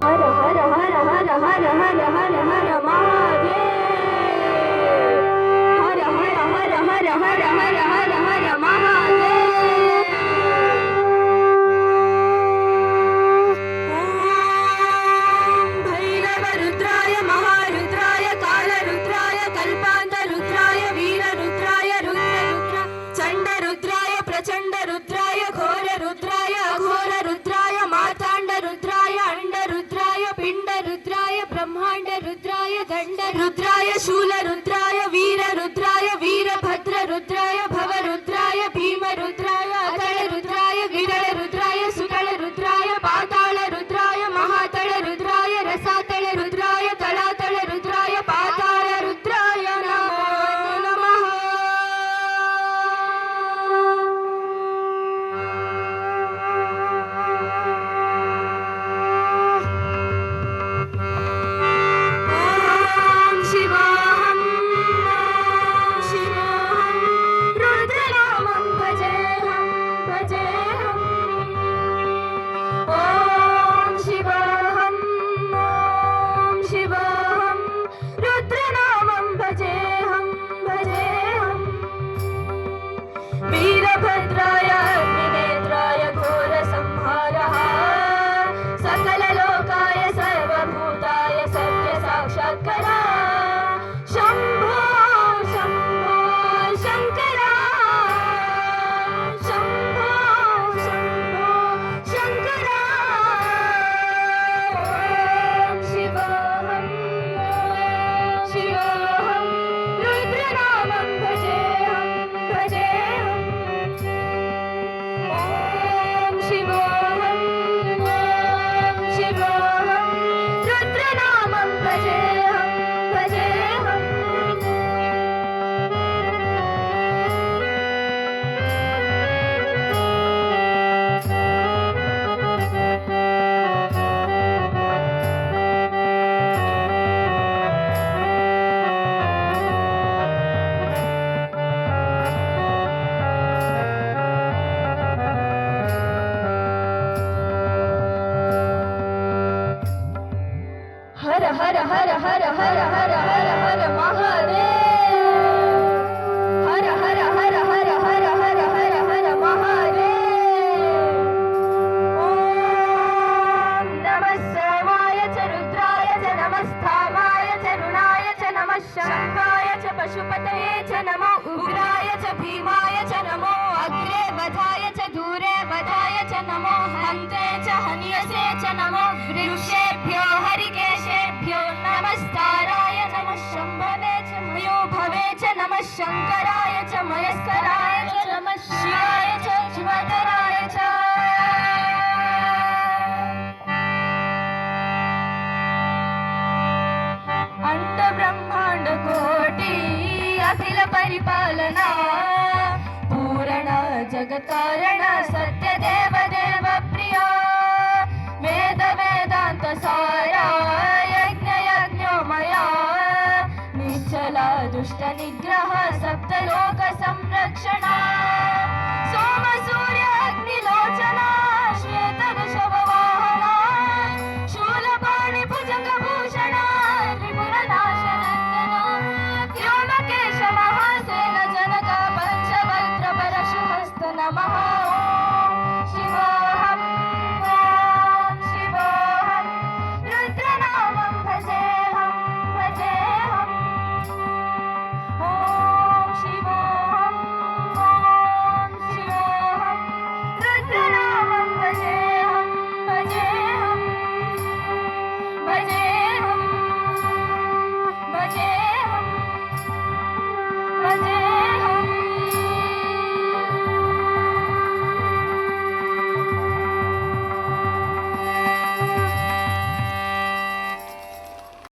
हर हर हर हर हर हर हर हर महादेव। हर हर हर हर हर हर हर हर महादेव। ओम भैरव रुद्राय महारुद्राय कालरुद्राय कल्पान्तरुद्राय वीररुद्राय रुद्ररुद्र चंड रुद्राय प्रचंड रुद्राय घोर रुद्राय अघोर रुद्राय मातांड रुद्राय अंड रुद्राय पिंड रुद्राय ब्रह्मांड रुद्राय दंड रुद्राय शूल रुद्राय वीर रुद्राय वीरभद्र रुद्राय भव रुद्राय भीम रुद्राय अतल रुद्राय विरल रुद्राय सुतल रुद्राय पाताल रुद्राय महातल रुद्राय रसातल रुद्राय तलातल रुद्राय पाताल रुद्राय नमो नमः। ओम शिवाहं शिवाहं रुद्रनामं भजेहं भजेहं। ओम शिवाहं रुद्रनामं भजेहं भजेहं। वीरभद्राय अग्निनेत्राय घोरसंहारः सकललोकाय सर्वभूताय सत्यसाक्षात्करा शंभो शंभो शंकरा शंभो शंभो शंकरा। ओम शिवाहं शिवाहं रुद्रनामं भजेहं भजेहं। ओम शिवाहं शिवाहं रुद्रनामं भजेहं भजेहं। हर हर हर हर हर हर हर हर महादेव। हर हर हर हर हर हर हर हर महादेव। ओम नमः सोमाय च रुद्राय च नमस्तामाय च रुणाय च नमः शंखाय च पशुपतये च नमो उग्राय च भीमाय च नमो अग्रे वधाय च दूरे वधाय च नमो हन्ते च हन्यसे च नमो वृक्षेभ्यो हरिकेशेभ्यो नमस्ताराय नमः शंभवे च मयो भवे च नमः शंकराय च मयस्कराय च नमः शिवाय च शिवतराय च। अंड ब्रह्मांड कोटि अखिल परिपालना पूर्ण जगत कारण